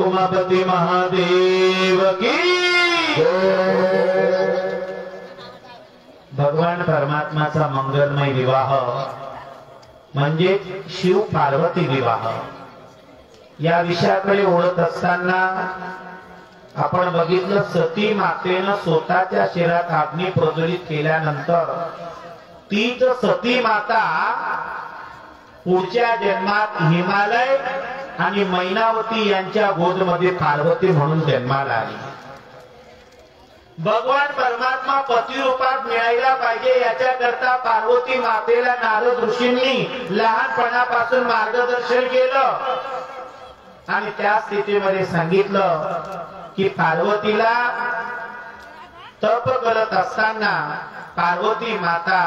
उमापति महादेव की भगवान परमात्माचा मंगलमय विवाह म्हणजे शिव पार्वती विवाह या विषयाकडे ओढत असताना आपण बघितलं सती मातेनं स्वतःच्या शरीरात अग्नी प्रज्वलित केल्यानंतर तीच सती माता पुढच्या जन्मात हिमालय आणि मैनावती यांच्या गोदमध्ये पार्वती म्हणून जन्माला आली। भगवान परमात्मा पती रूपात मिळायला पाहिजे याच्याकरता पार्वती मातेला नारद ऋषींनी लहानपणापासून मार्गदर्शन केलं आणि त्या स्थितीमध्ये सांगितलं की पार्वतीला तप करत असताना पार्वती माता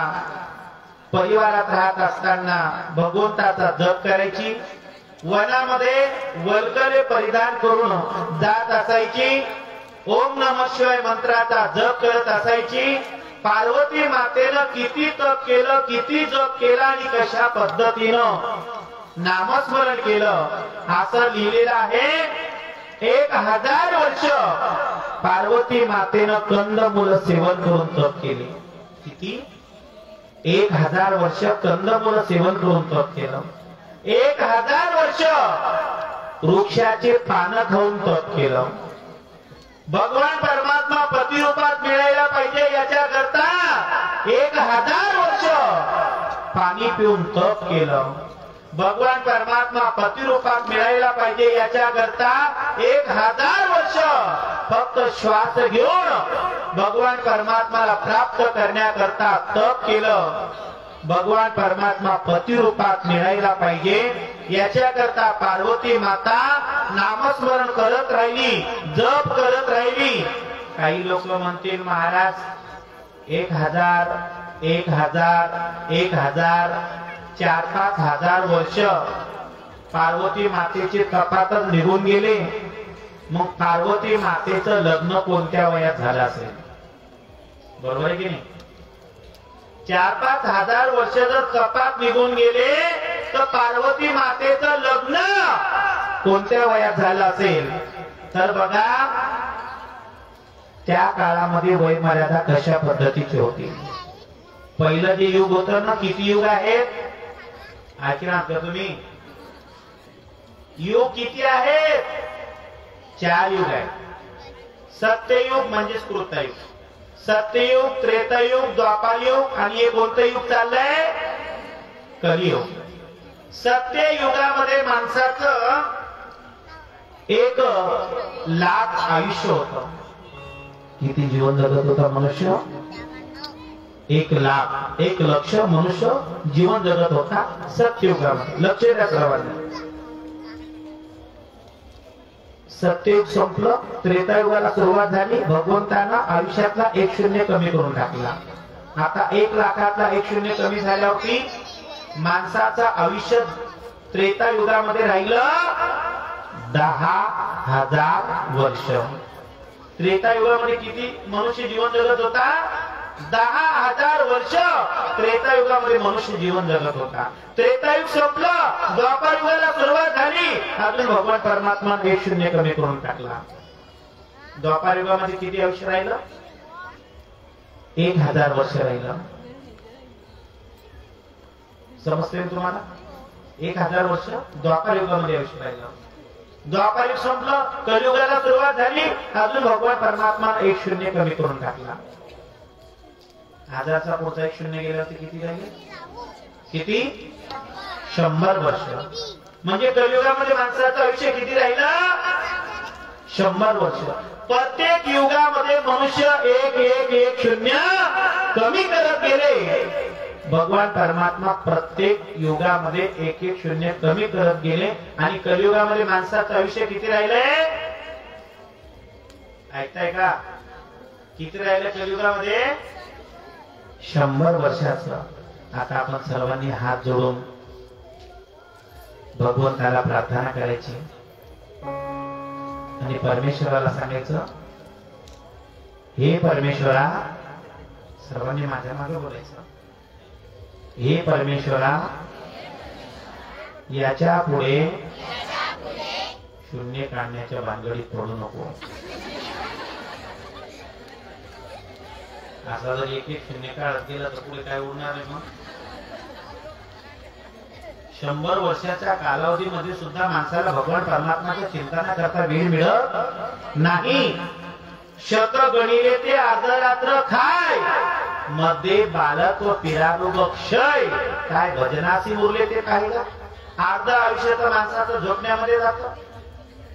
परिवारात राहत असताना भगवंताचा जप करायची, वनामध्ये वल्गले परिधान करून जात असायची, ओम नमः शिवाय मंत्राचा जप करत असायची। पार्वती मातेनं किती तप केलं, किती जप केला आणि कशा पद्धतीनं नामस्मरण केलं असं लिहिलेलं आहे। 1000 वर्ष पार्वती मातेनं कंदमूल सेवन करून तप केले। किती? 1000 वर्ष कंदमूल सेवन करून तप केलं। 1000 वर्ष वृक्षाचे पानं खाऊन तप केलं। भगवान परमात्मा प्रतिरूपात मिळायला पाहिजे याच्या करता 1000 वर्ष पाणी पिऊन तप केलं. भगवान परमात्मा प्रतिरूपात मिळायला पाहिजे याच्या करता 1000 वर्ष फक्त श्वास घेऊन भगवान परमात्माला प्राप्त करण्याकरता तप केलं. भगवान परमात्मा प्रतिरूपात मिळायला पाहिजे याच्याकरता पार्वती माता नामस्मरण करत राहिली, जप करत राहिली. काही लोक म्हणतील महाराज 1000 4-5 हजार वर्ष पार्वती मातेचे तपातच निघून गेले. मग पार्वती मातेचं लग्न कोणत्या वयात झालं असेल? बरोबर आहे की नाही? 4-5 हजार वर्ष जर तपात निघून गेले तर पार्वती मातेचं लग्न कोणत्या वयात झालं असेल? तर बघा त्या काळामध्ये वय मर्यादा कशा पद्धतीची होती. पहिलं जे युग होतं ना, किती युग आहेत ऐकणार का तुम्ही? युग किती आहेत? 4 युग आहेत. सत्ययुग म्हणजे कृतयुग, सत्ययुग, त्रेतायुग, द्वापारयुग आणि हे कोणतं युग चाललंय? कलियुग. सत्ययुगामध्ये माणसाचं 1,00,000 आयुष्य होतं. किती जीवन जगत होता मनुष्य? 1,00,000 मनुष्य जीवन जगत होता सत्ययुगामध्ये. लक्ष द्या सर्वांनी. सत्ययुग संपलं, त्रेतायुगाला सुरुवात झाली. भगवंतानं आयुष्यातला 1 शून्य कमी करून टाकला. आता 1,00,000तला 1 शून्य कमी झाल्यावरती माणसाचं आयुष्य त्रेतायुगामध्ये राहिलं 10,000 वर्ष. त्रेतायुगामध्ये किती मनुष्य जीवन जगत होता? 10,000 वर्ष त्रेतायुगामध्ये मनुष्य जीवन जगत होता. त्रेतायुग संपलं, द्वापारयुगाला सुरुवात झाली. अजून भगवान परमात्माने 1 शून्य कमी करून टाकला. द्वापारयुगामध्ये किती आयुष्य राहिलं? 1,000 वर्ष राहिलं. समजते तुम्हाला? 1,000 वर्ष द्वापारयुगामध्ये आयुष्य राहिलं. द्वापारयुग संपलं, कलियुगाला सुरुवात झाली. अजून भगवान परमात्माने 1 शून्य कमी करून टाकला. 1000चा पुढचा 1 शून्य गेल्यावरती किती राहिले? किती? 100 वर्ष. म्हणजे कलियुगामध्ये माणसाचं आयुष्य किती राहिलं? 100 वर्ष. प्रत्येक युगामध्ये मनुष्य 1 शून्य कमी करत गेले. भगवान परमात्मा प्रत्येक युगामध्ये 1 शून्य कमी करत गेले. आणि कलियुगामध्ये माणसाचं आयुष्य किती राहिलंय? ऐकताय का? किती राहिलं कलियुगामध्ये? 100 वर्षाचं. आता आपण सर्वांनी हात जोडून भगवंताला प्रार्थना करायची आणि परमेश्वराला सांगायचं, हे परमेश्वरा, सर्वांनी माझ्या मागे बोलायचं, हे परमेश्वरा, याच्या पुढे शून्य काढण्याच्या भानगडीत पडू नको. असा जर 1 शून्य काढत गेला तर पुढे काय उरणार आहे? मग 100 वर्षाच्या कालावधीमध्ये सुद्धा माणसाला भगवान परमात्माच्या चिंतना करता वेळ मिळत नाही. शत गणिले ते अर्धरात्र खाय, मध्ये बालक व पिरारोग क्षय. काय भजनासी उरले ते पाहिलं? अर्ध आयुष्य तर माणसाचं झोपण्यामध्ये जातं,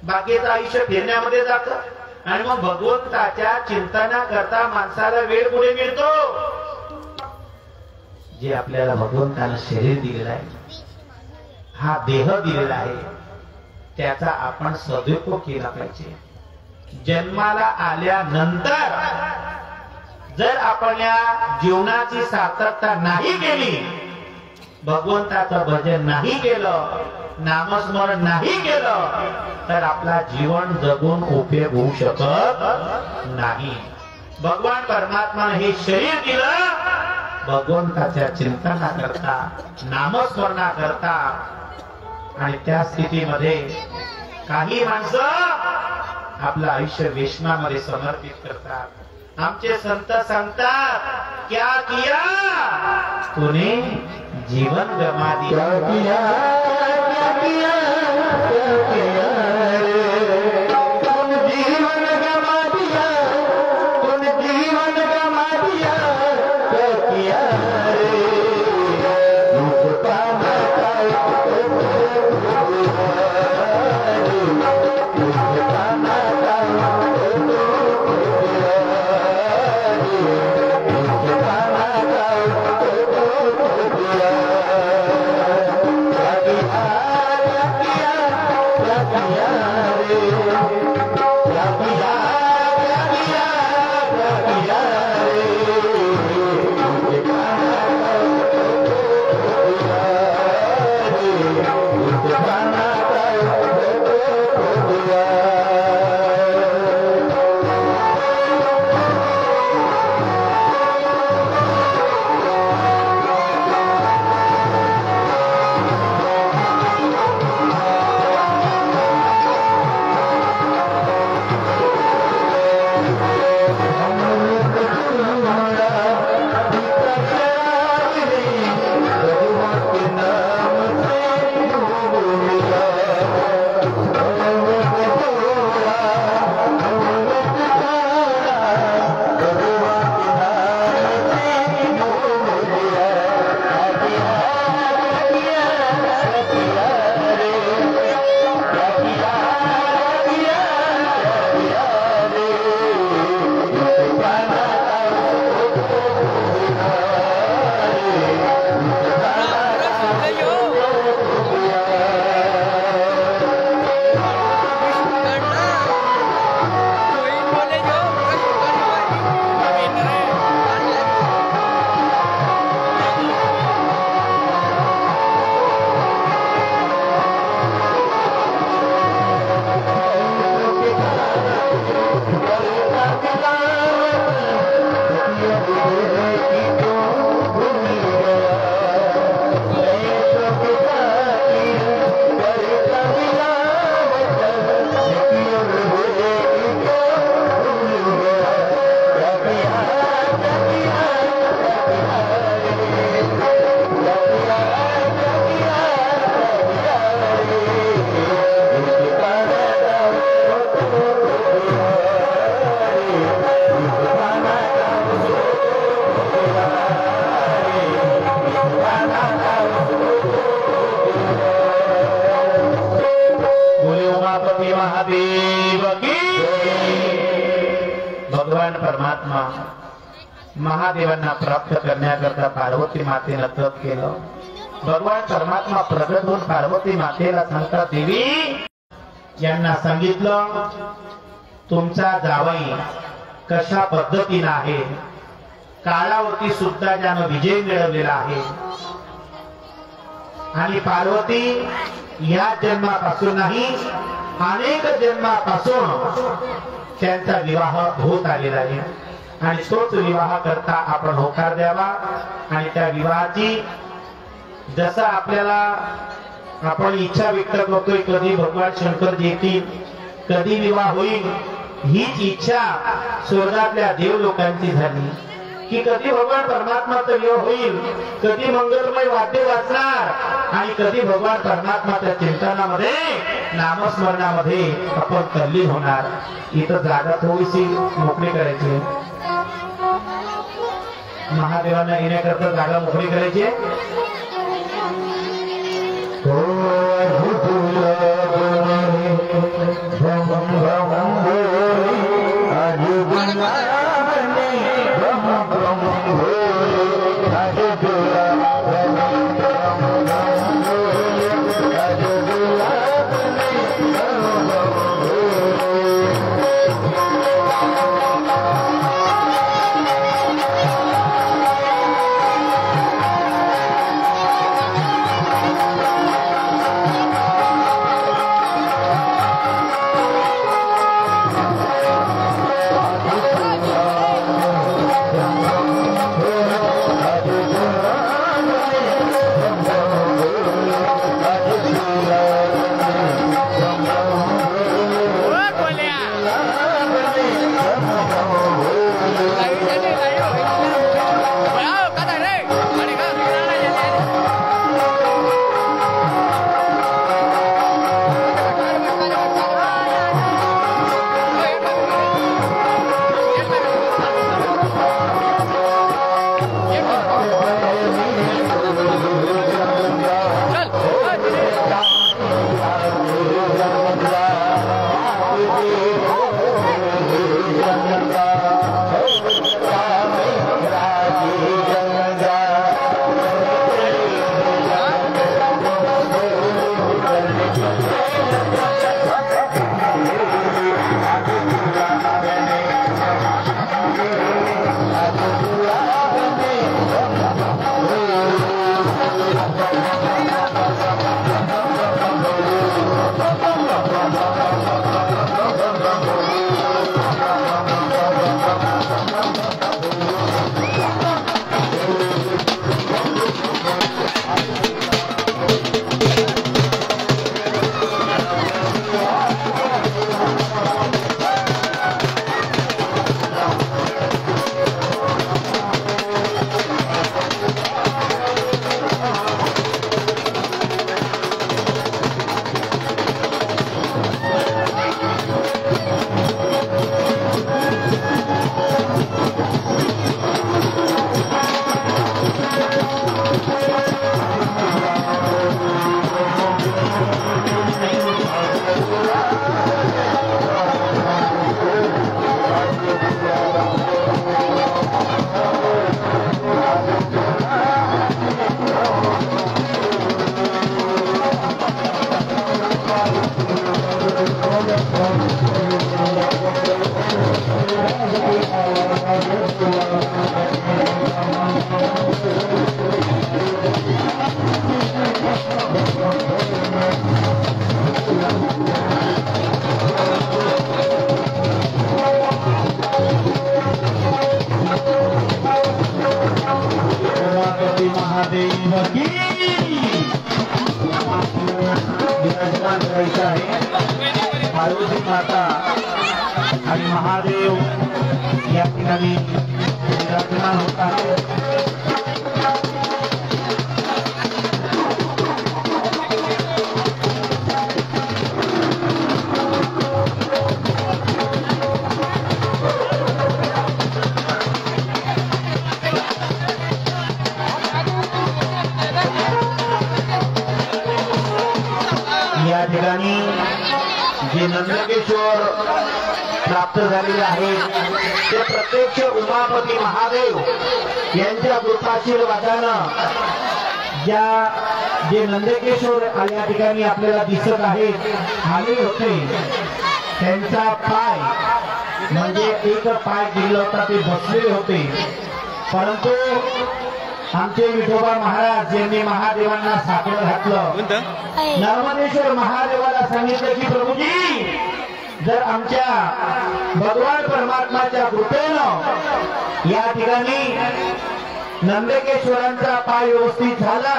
बाकीचं आयुष्य फिरण्यामध्ये जातं. आणि मग भगवंताच्या चिंतना करता माणसाला वेळ कुठे मिळतो? जे आपल्याला भगवंतानं शरीर दिलेलं आहे, हा देह दिलेला आहे, त्याचा आपण सदुपयोग केला पाहिजे. जन्माला आल्यानंतर जर आपण या जीवनाची सार्थकता नाही केली, भगवंताचं भजन नाही केलं, नामस्मरण नाही केलं, तर आपला जीवन जगून उपयोग होऊ शकत नाही. भगवान परमात्माने हे शरीर दिलं भगवंताच्या चिंतना करता, नामस्मरणा करता. आणि त्या स्थितीमध्ये काही माणसं आपलं आयुष्य वेश्मामध्ये समर्पित करतात. आमचे संत सांगतात, क्या किया तूने जीवन गमा दिया, जीवन गमा दिया. परमात्मा महादेवांना प्राप्त करण्याकरता पार्वती मातेने तप केलं। भगवान परमात्मा प्रगट होऊन पार्वती मातेला सांगतात, देवी यांना सांगितलं तुमचा जावई कशा पद्धतीने आहे, कालावती सुद्धा ज्यानं विजय मिळवलेला आहे आणि पार्वती या जन्मापासून नाही अनेक जन्मापासून त्यांचा विवाह होत आलेला आहे आणि तोच विवाह करता आपण होकार द्यावा आणि त्या विवाहाची जसा आपल्याला आपण इच्छा व्यक्त करतोय, कधी भगवान शंकर येतील, कधी विवाह होईल, हीच इच्छा स्वर्गातल्या देव लोकांची झाली की कधी भगवान परमात्माचा विवाह होईल, कधी मंगलमय वाद्य वाजणार आणि कधी भगवान परमात्माच्या चिंतनामध्ये नामस्मरणामध्ये आपण तल्लीन होणार। इथं जागा थोडीशी मोकळी करायची, महादेवांना येण्याकरता जागा मोकळी करायची। महादेव की विराजमान करायचं आहे। पार्वती माता आणि महादेव या ठिकाणी विराजमान होतात। या ठिकाणी जे नंदकेश्वर प्राप्त झालेले आहे ते प्रत्यक्ष उमापती महादेव यांच्या कृपाशीर्वादानं जे नंदकेश्वर या ठिकाणी आपल्याला दिसत आहेत आले होते त्यांचा पाय म्हणजे एक पाय गेला होता ते बसलेले होते, परंतु आमचे विठोबा महाराज यांनी महादेवांना साकडं घातलं। नर्मदेश्वर महादेवाला सांगितलं की प्रभूजी जर आमच्या भगवान परमात्माच्या कृपेनं या ठिकाणी नंदकेश्वरांचा पाय व्यवस्थित झाला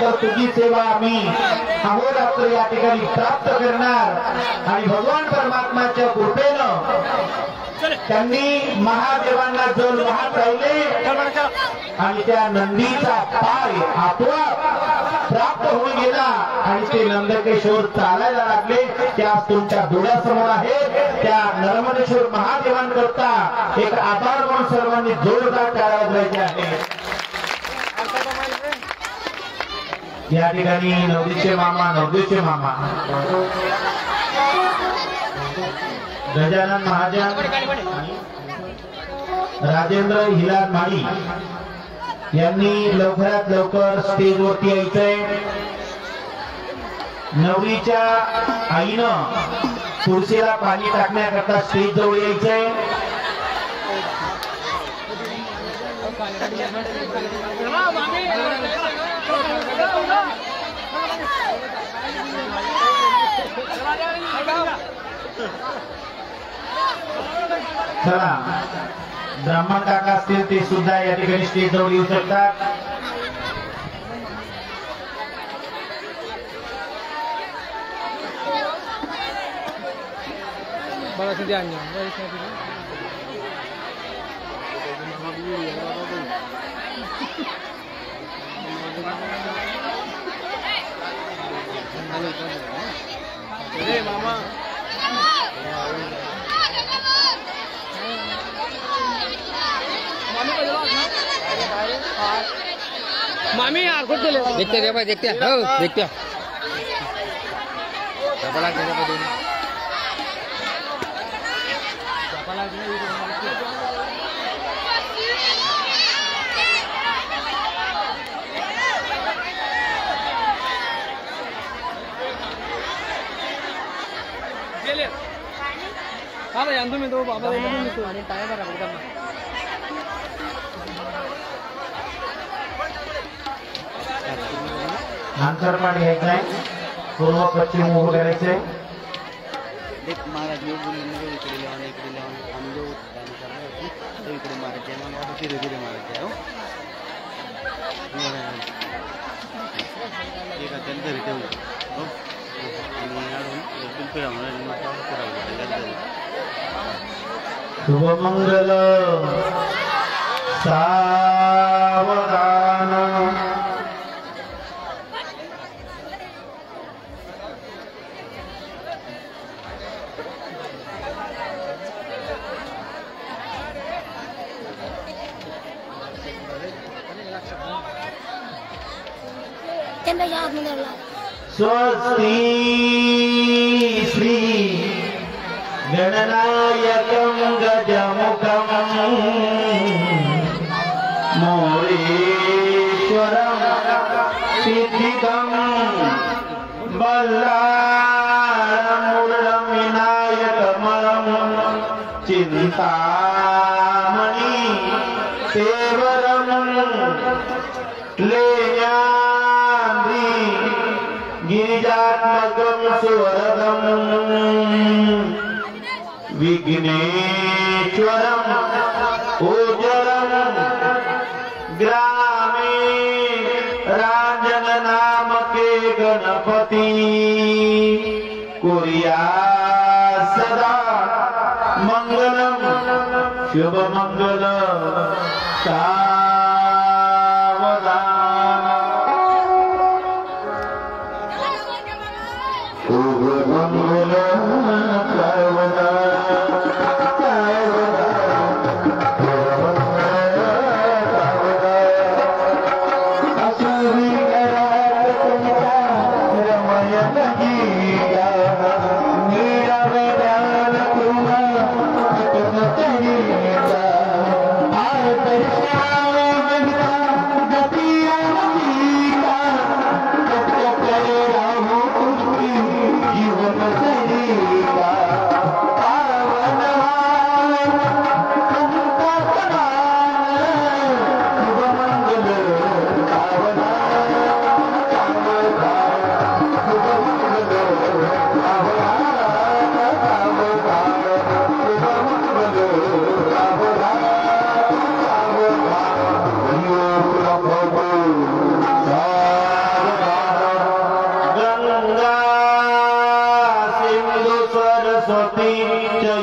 तर तुझी सेवा आम्ही अहोरात्र या ठिकाणी प्राप्त करणार। आणि भगवान परमात्माच्या कृपेनं त्यांनी महादेवांना जल वाहत राहिले आणि त्या नंदीचा पाय आपोआप प्राप्त होऊन गेला आणि ते नंदकेश्वर चालायला लागले। त्या तुमच्या डोळ्यासमोर आहे त्या नर्मदेश्वर महादेवांकरता एक आभार म्हणून सर्वांनी जोरदार टाळ्या वाजवायच्या आहे। या ठिकाणी नवदीचे मामा गजानन महाजन राजेंद्र हिलाल माळी यांनी लवकरात लवकर स्टेजवरती यायचंय। नवरीच्या आईनं तुळशीला पाणी टाकण्याकरता स्टेज जवळ यायचंय। चला ब्राह्मण काका असतील ते सुद्धा या ठिकाणी स्टेज जवळ येऊ शकतात। मामा मामी यार खुद ले देखते रे भाई देखते हो देखते चपला के पे दूं चपला के चले हां यांदू में तो बाबा में तो टाइम बराबर करना अंतर्माण घ्यायचं आहे, पूर्व पश्चिम उभं करायचंय। महाराज इकडे लावून आम्ही जो तो इकडे मारायचे मला धीरे धीरे मारायचे हो एक अत्यंत रिटे हो शुभमंगल सावधान स्वस्ति श्री गणनायकं गजमुखं मोरेश्वरं सिद्धिदं बल्लाळमुरलं विनायकं कमलम चिंतामणि सेवरम लेयान्द्री गिरिजात्मकं सुवरदं विघ्नेश्वरं ओजरं ग्रामे रांजन नाम के गणपति कुरिया सदा मंगलम शुभ मंगल सावधान शुभ मंगल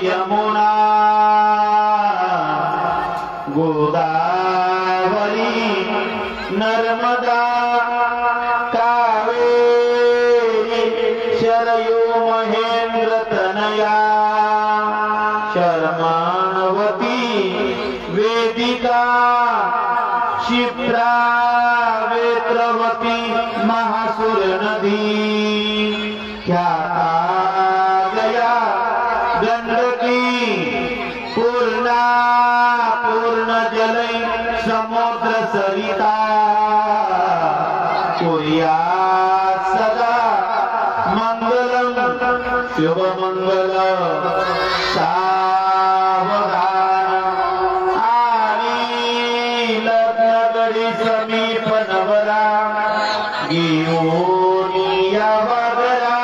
यमुना गोदावरी नर्मदा कावेरी शरयू महेंद्र तनया शर्माणवती वेदिका क्षिप्रा वेत्रवती महासुर नदी ख्याता गया गंडकी पूर्णा पूर्ण जलै समुद्र सरिता कुर्या सदा मंगलम शुभ मंगल सावधान आणि लग्न गडी समीप नवरा गियोनिया वगरा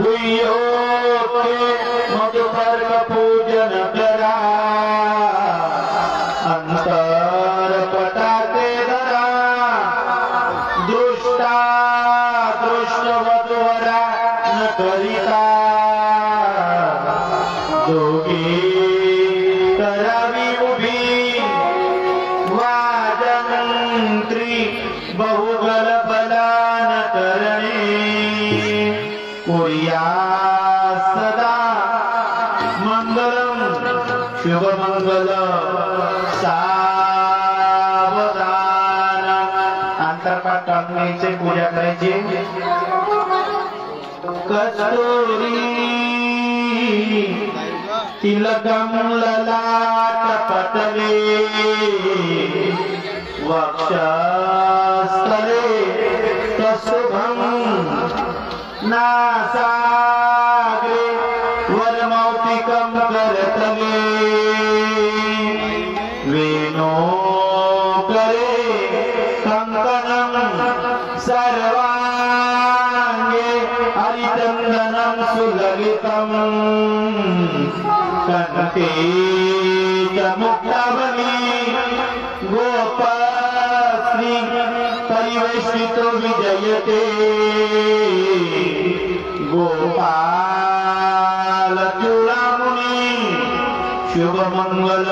गुयो मधुपर्क पूजन करा अंतर पटाते धरा दृष्टा दृष्ट वधुवरा न करिता दोघी करावी उभी वाजंत्री बहुगल बलान करणे कुर्या सदा मंगलम शुभ मंगल सावधान अंतरपाठ टाकण्याचे पूजा करायची कस्तुरी तिलकम ललाट पटले वक्षस्थले कस्तुभं नासाग्रे वरमौक्तिकं करतले वेणो करे कंकणं सर्वांगे हरिचन्दनं सुललितं कंठे च मुक्तावली गोपश्री परिवेष्टितो विजयते गोपाल चूड़ामुनि शुभ मंगल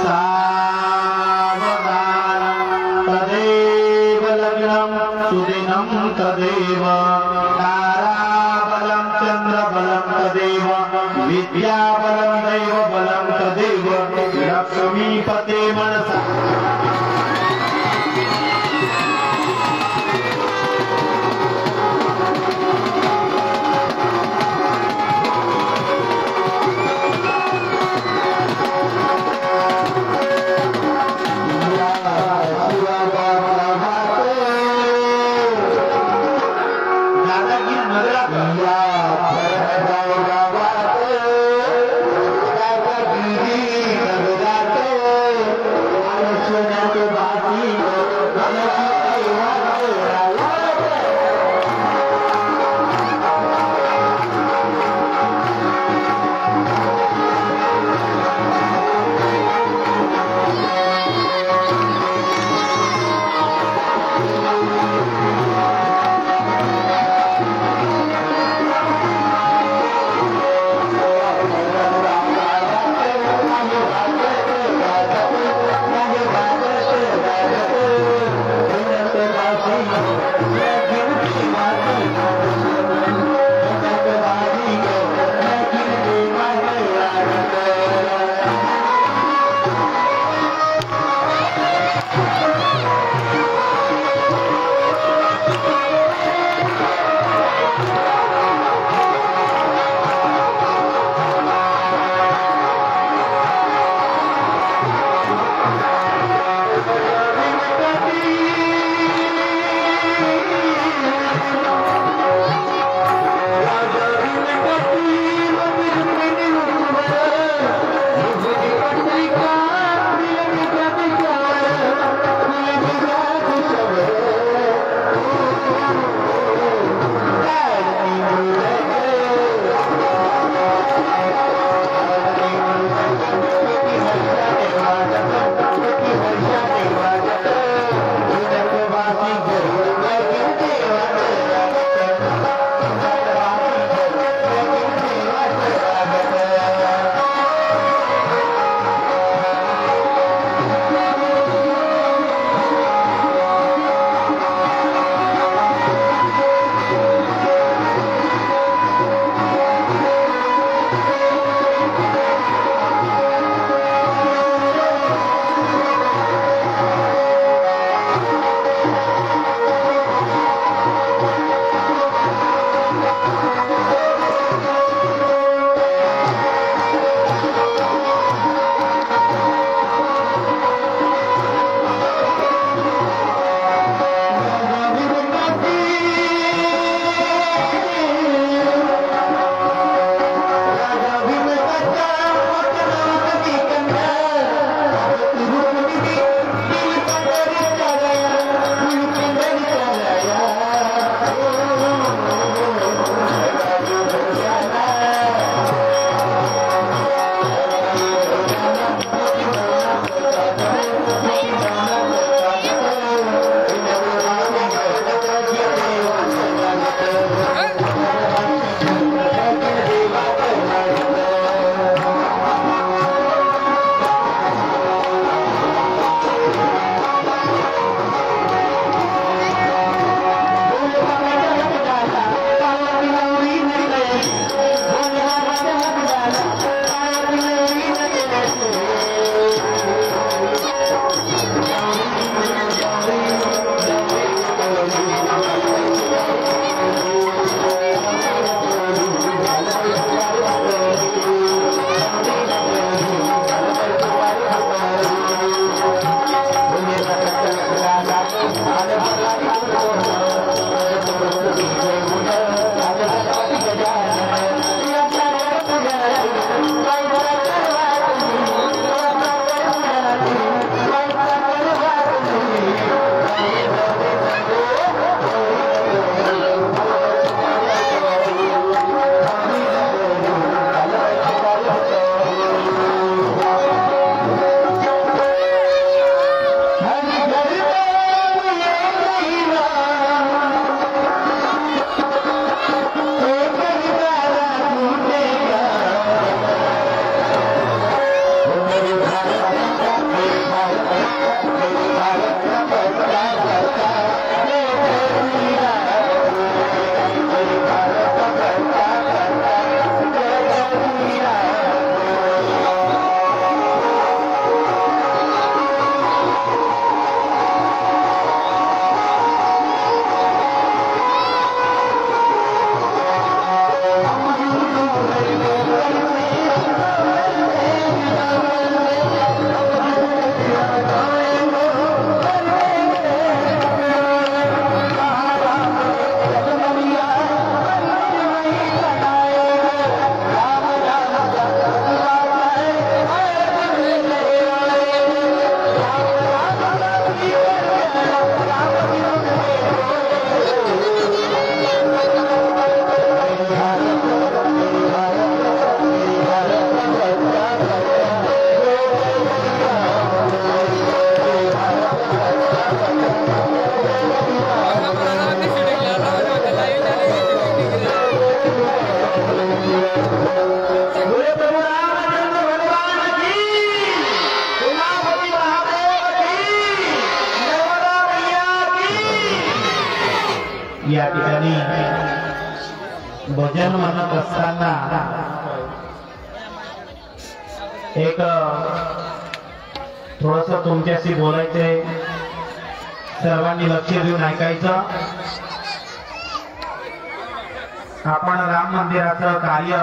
सावधान तदेव लग्नं सुदिनं तदेव ताराबलं चन्द्रबलं तदेव विद्याबलं दैवबलं तदेव लक्ष्मीपते मनसा दादागिरी नगरात बोले प्रभु रामचंद्र भगवान की, उमापति महादेव की, नर्मदा मैया की। या ठिकाणी भजन म्हणत असताना एक थोडस तुमच्याशी बोलायचंय, सर्वांनी लक्ष देऊन ऐकायचं। आपण राम मंदिराचं कार्य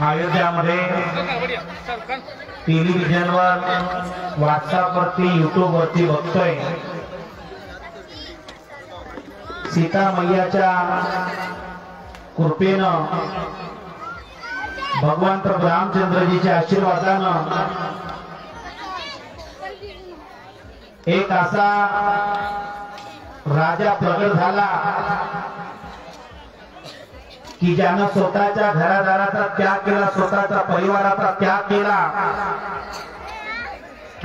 अयोध्यामध्ये टेलिव्हिजनवर, व्हॉट्सअपवरती, युट्यूबवरती बघतोय। सीता मैयाच्या कृपेनं, भगवान प्रभू रामचंद्रजीच्या आशीर्वादानं एक असा राजा प्रगट झाला की ज्यानं स्वतःच्या घरादाराचा त्याग केला, स्वतःच्या परिवाराचा त्याग केला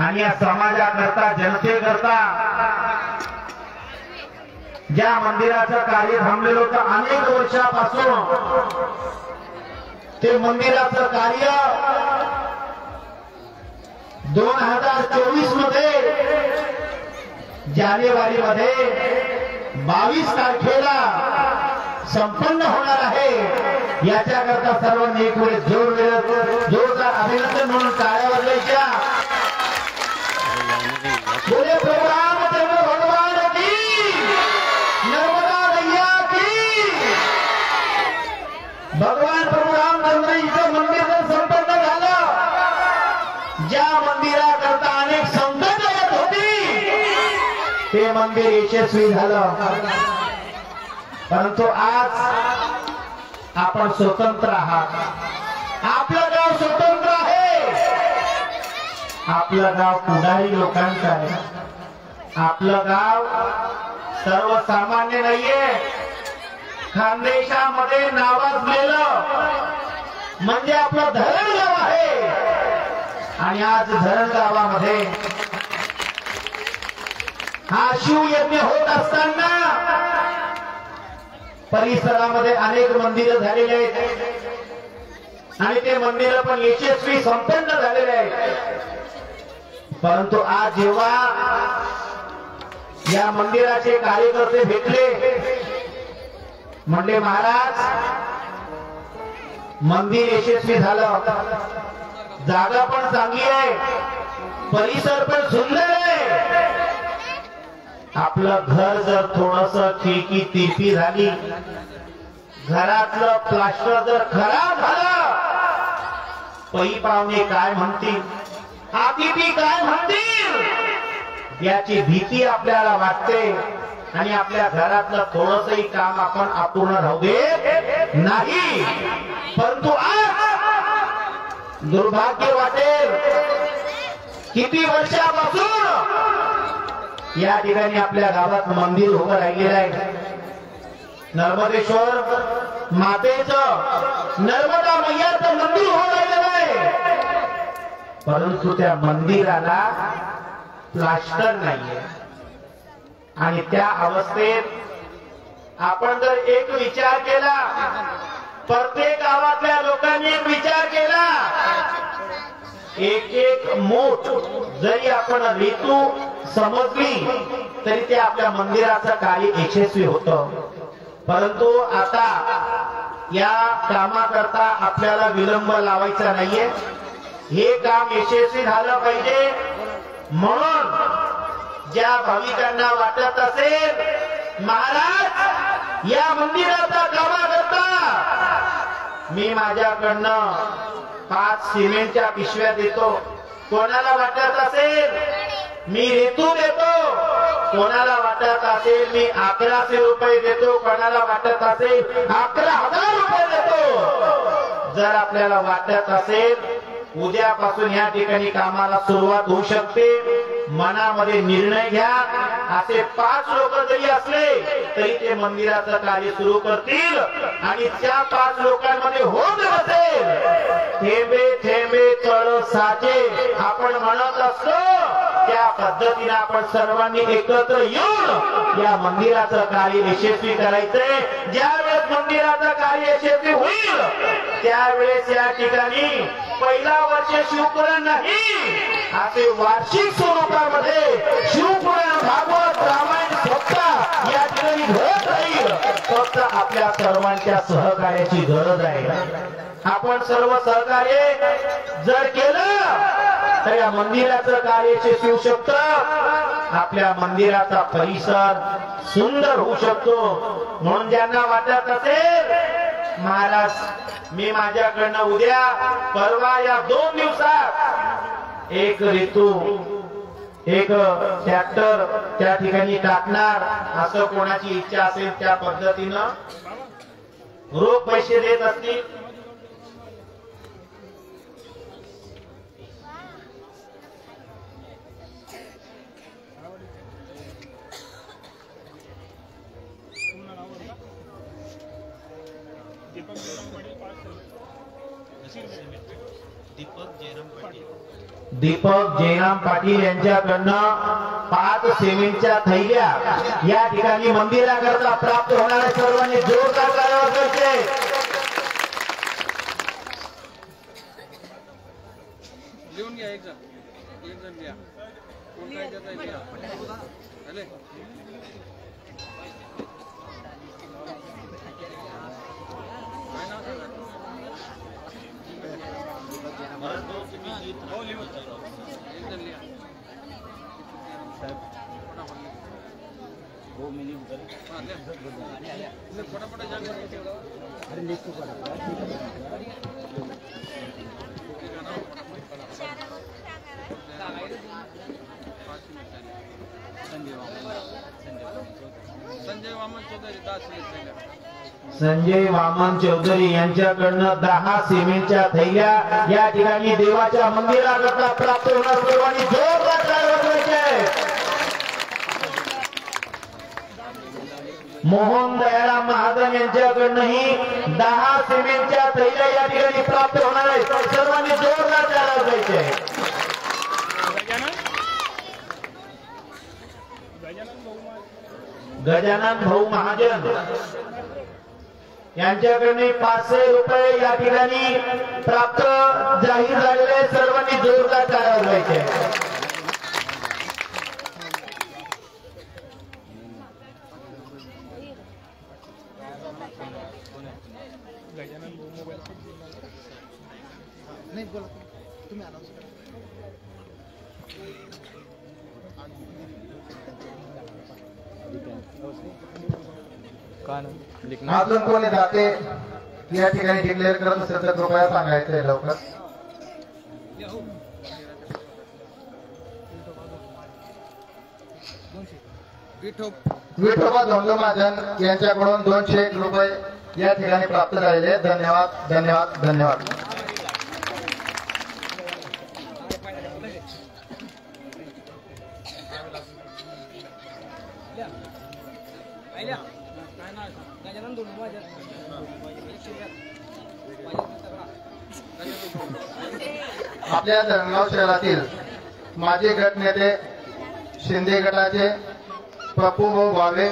आणि या समाजाकरता, जनतेकरता ज्या मंदिराचं कार्य थांबलेलं होतं अनेक वर्षापासून, ते मंदिराचं कार्य 2024 मध्ये जानेवारी मध्ये 22 तारखेला संपन्न होणार आहे। याच्याकरता सर्वांनी एक वेळेस जोरदार अभिनंदन म्हणून टाळ्या वाजवायच्या। बोले प्रभु रामचंद्र भगवान की, नर्मदा मैया की। भगवान प्रभु रामचंद्र इथं मंदिर जर संपन्न झालं, ज्या मंदिराकरता अनेक संकट येत होती, ते मंदिर यशस्वी झालं। परंतु आज आपण स्वतंत्र आहात, आपलं गाव स्वतंत्र आहे, आपलं गाव पुढारी लोकांचं आहे, आपलं गाव सर्वसामान्य नाहीये। खानदेशामध्ये नावाजलेलं म्हणजे आपलं धरण गाव आहे आणि आज धरण गावामध्ये हा शिवयज्ञ होत असताना परिसरामध्ये अनेक मंदिरं झालेली आहेत आणि ते मंदिरं पण यशस्वी संपन्न झालेले आहेत। परंतु आज जेव्हा या मंदिराचे कार्यकर्ते भेटले, म्हणले महाराज मंदिर यशस्वी झालं, जागा पण चांगली आहे, परिसर पण सुंदर आहे, आपलं घर जर थोडस खिडकी तिरपी झाली, घरातलं प्लास्टर जर खराब झालं, पै पाहुणे काय म्हणतील, अतिथी काय म्हणतील, याची भीती आपल्याला वाटते आणि आपल्या घरातलं थोडंसंही काम आपण अपूर्ण राहू देत नाही। परंतु आज दुर्भाग्य वाटेल, किती वर्षापासून या ठिकाणी आपल्या गावात मंदिर उभं राहिलेलं आहे। नर्मदेश्वर मातेचं, नर्मदा मैयाचं मंदिर उभं राहिलेलं आहे, परंतु त्या मंदिराला प्लास्टर नाहीये आणि त्या अवस्थेत आपण जर एक विचार केला, प्रत्येक गावातल्या लोकांनी एक विचार केला, एक एक मोठ जरी आपण ऋतू समजली तरी ते आपल्या मंदिराचं कार्य यशस्वी होतं। परंतु आता या कामाकरता आपल्याला विलंब लावायचा नाहीये, हे काम यशस्वी झालं पाहिजे। म्हणून ज्या भाविकांना वाटत असेल महाराज या मंदिराचा कामाकरता मी माझ्याकडनं 5 सिमेंटच्या पिशव्या देतो, कोणाला वाटत असेल मी रेतू देतो, कोणाला वाटत असेल मी 1100 रुपये देतो, कोणाला वाटत असेल 11,000 रुपये देतो, जर आपल्याला वाटत असेल उद्यापासून या ठिकाणी कामाला सुरुवात होऊ शकते, मनामध्ये निर्णय घ्या। असे 5 लोक जरी असले तरी ते मंदिराचं कार्य सुरू करतील आणि त्या 5 लोकांमध्ये होत असेल थेंबे थेंबे तळ साचे आपण म्हणत असतो, त्या पद्धतीने आपण सर्वांनी एकत्र येऊन या मंदिराचं कार्य यशस्वी करायचंय। ज्यावेळेस मंदिराचं कार्य यशस्वी होईल त्यावेळेस या ठिकाणी पहिला वर्ष शिवपुराण नाही असे वार्षिक स्वरूपामध्ये शिवपुराण भागवत रामायण स्वतः या ठिकाणी घडत राहील. फक्त आपल्या सर्वांच्या सहकार्याची गरज आहे. आपण सर्व सहकार्य जर केलं तर या मंदिराचं कार्य यशस्वी होऊ शकतं. आपल्या मंदिराचा परिसर सुंदर होऊ शकतो. म्हणून ज्यांना वाटत असेल महाराज मी माझ्याकडनं उद्या परवा या 2 दिवसात एक ऋतू एक ट्रॅक्टर त्या ठिकाणी टाकणार असं कोणाची इच्छा असेल त्या पद्धतीनं रोख पैसे देत असतील दीपक जयराम पाटील यांच्याकडनं 5 सिमेंटच्या थैल्या या ठिकाणी मंदिराकरता प्राप्त होणाऱ्या सर्वांनी जोरदार टाळ्या वाजवायचे. लिहून घ्या एक जण घ्या कोण काय देत आहे घ्या. संजय वामन चौधरी यांच्याकडनं 10 सिमेंटच्या थैल्या या ठिकाणी देवाच्या मंदिराकरता प्राप्त होणार सर्वांनी जोरदार टाळ्या वाजवायचे. मोहन दयाराम महाजन यांच्याकडनंही 10 सिमेंटच्या थैल्या या ठिकाणी प्राप्त होणार आहे. सर्वांनी जोरदार टाळ्या वाजवायचे. गजानन भाऊ महाजन यांच्याकडे 500 रुपये या ठिकाणी प्राप्त जाहीर झालेले. सर्वांनी जोरदार टाळ्या वाजवायचे. अजून कोणी जाते या ठिकाणी डिक्लेअर करत असेल तर कृपया सांगायचंय लवकर. विठोबा धोंडो महाजन यांच्याकडून 201 रुपये या ठिकाणी प्राप्त झालेले. धन्यवाद धन्यवाद धन्यवाद. आपल्या धरणगाव शहरातील माजी गटनेते शिंदे गटाचे पप्पू भाऊ भावे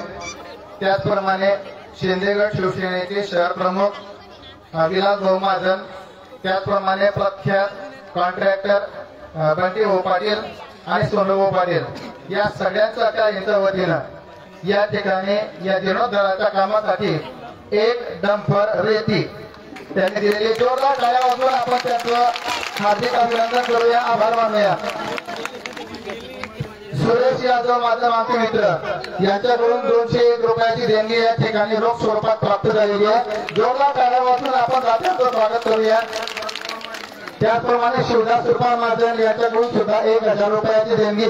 त्याचप्रमाणे शिंदे गट शिवसेनेचे शहर प्रमुख विलास भाऊ महाजन त्याचप्रमाणे प्रख्यात कॉन्ट्रॅक्टर बंटी भाऊ पाटील आणि सोनू भाऊ पाटील या सगळ्यांच्या त्या वतीनं या ठिकाणी या जीर्णोद्धाराच्या कामासाठी एक डंपर रेती त्यांनी दिलेली जोरदार टाळ्या वाजवून आपण त्यांचं हार्दिक अभिनंदन करूया. आभार मानूया. सुरेश यादव माझा माती मित्र यांच्याकडून 201 रुपयाची देणगी या ठिकाणी रोख स्वरूपात प्राप्त झालेली आहे. जोरदार टाळ्या वाजवून आपण दात्यांचं स्वागत करूया. त्याचप्रमाणे शिवदास सुरपाल महाजन यांच्याकडून सुद्धा 1000 रुपयाची देणगी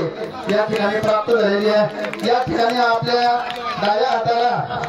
या ठिकाणी प्राप्त झालेली आहे. या ठिकाणी आपल्या डाव्या हाताला